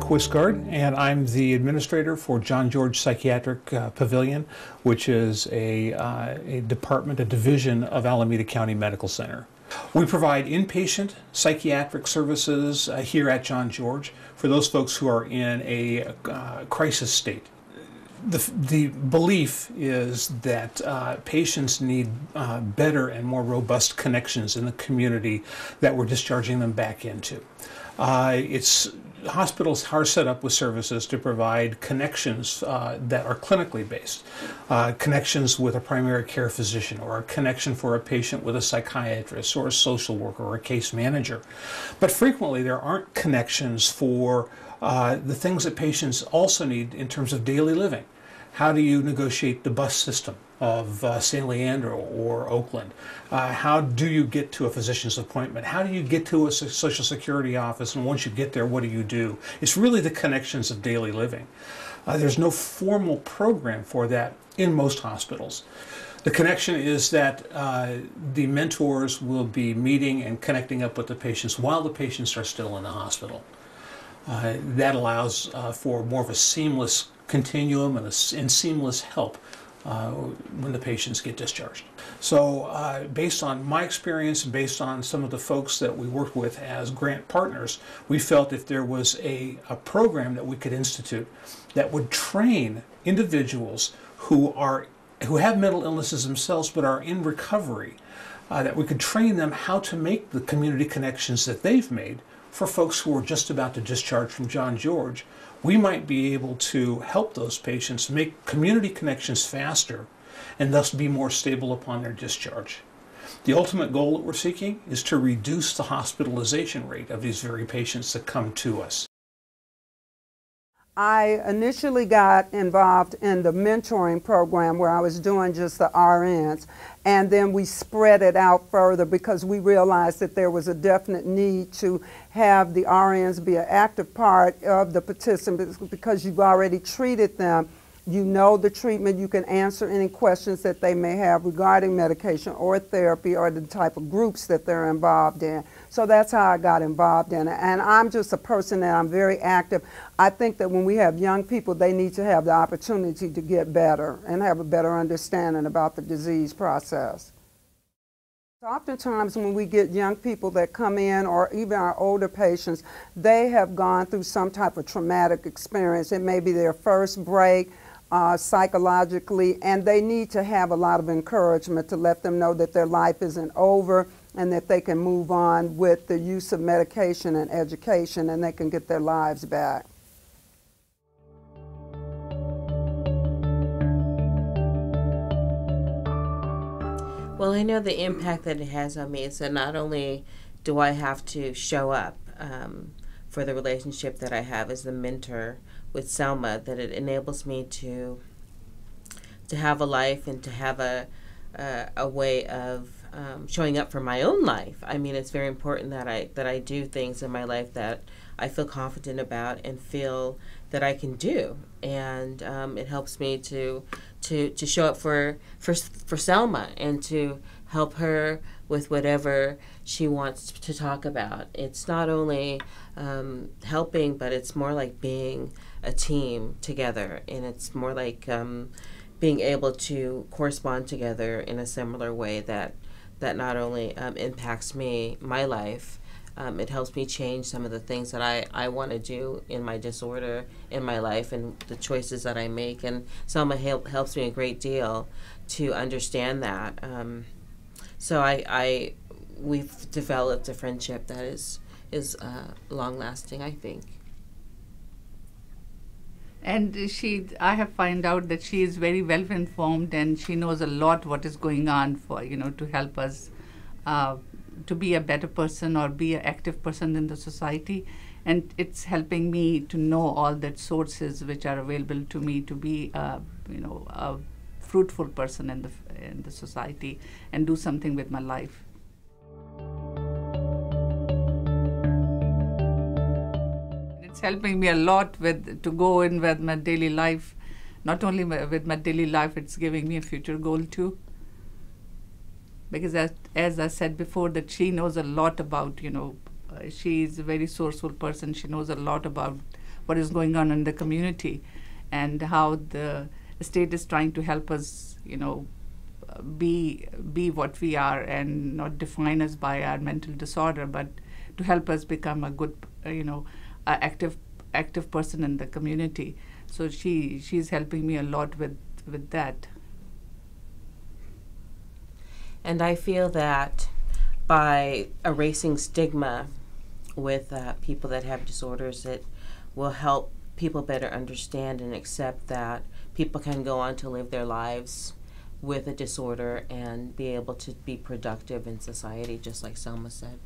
Quisgard, and I'm the administrator for John George Psychiatric Pavilion, which is a department, a division of Alameda County Medical Center. We provide inpatient psychiatric services here at John George for those folks who are in a crisis state. The belief is that patients need better and more robust connections in the community that we're discharging them back into. Hospitals are set up with services to provide connections that are clinically based, connections with a primary care physician, or a connection for a patient with a psychiatrist or a social worker or a case manager. But frequently there aren't connections for the things that patients also need in terms of daily living. How do you negotiate the bus system of San Leandro or Oakland? How do you get to a physician's appointment? How do you get to a Social Security office? And once you get there, what do? It's really the connections of daily living. There's no formal program for that in most hospitals. The connection is that the mentors will be meeting and connecting up with the patients while the patients are still in the hospital. That allows for more of a seamless continuum and seamless help when the patients get discharged. So based on my experience and based on some of the folks that we worked with as grant partners, we felt if there was a program that we could institute that would train individuals who have mental illnesses themselves but are in recovery, that we could train them how to make the community connections that they've made for folks who are just about to discharge from John George. We might be able to help those patients make community connections faster and thus be more stable upon their discharge. The ultimate goal that we're seeking is to reduce the hospitalization rate of these very patients that come to us. I initially got involved in the mentoring program where I was doing just the RNs, and then we spread it out further because we realized that there was a definite need to have the RNs be an active part of the participants because you've already treated them. You know the treatment, you can answer any questions that they may have regarding medication or therapy or the type of groups that they're involved in. So that's how I got involved in it. And I'm just a person that I'm very active. I think that when we have young people, they need to have the opportunity to get better and have a better understanding about the disease process. Oftentimes when we get young people that come in, or even our older patients, they have gone through some type of traumatic experience. It may be their first break, psychologically, and they need to have a lot of encouragement to let them know that their life isn't over and that they can move on with the use of medication and education and they can get their lives back. Well, I know the impact that it has on me. So not only do I have to show up for the relationship that I have as the mentor with Selma, that it enables me to have a life and to have a way of showing up for my own life. I mean, it's very important that I do things in my life that I feel confident about and feel that I can do, and it helps me to show up for Selma and to help her with whatever she wants to talk about. It's not only helping, but it's more like being a team together, and it's more like being able to correspond together in a similar way that not only impacts my life, it helps me change some of the things that I want to do in my disorder in my life and the choices that I make. And Selma helps me a great deal to understand that. So we've developed a friendship that is long-lasting, I think. And I have found out that she is very well informed and she knows a lot what is going on for, to help us to be a better person or be an active person in the society. And it's helping me to know all the sources which are available to me to be, a fruitful person in the society and do something with my life. It's helping me a lot to go in with my daily life. Not only with my daily life, it's giving me a future goal too. Because as I said before, that she knows a lot about, she's a very sourceful person. She knows a lot about what is going on in the community, and how the state is trying to help us, be what we are and not define us by our mental disorder, but to help us become a good, active person in the community. So she's helping me a lot with that. And I feel that by erasing stigma with people that have disorders, it will help people better understand and accept that people can go on to live their lives with a disorder and be able to be productive in society, just like Selma said.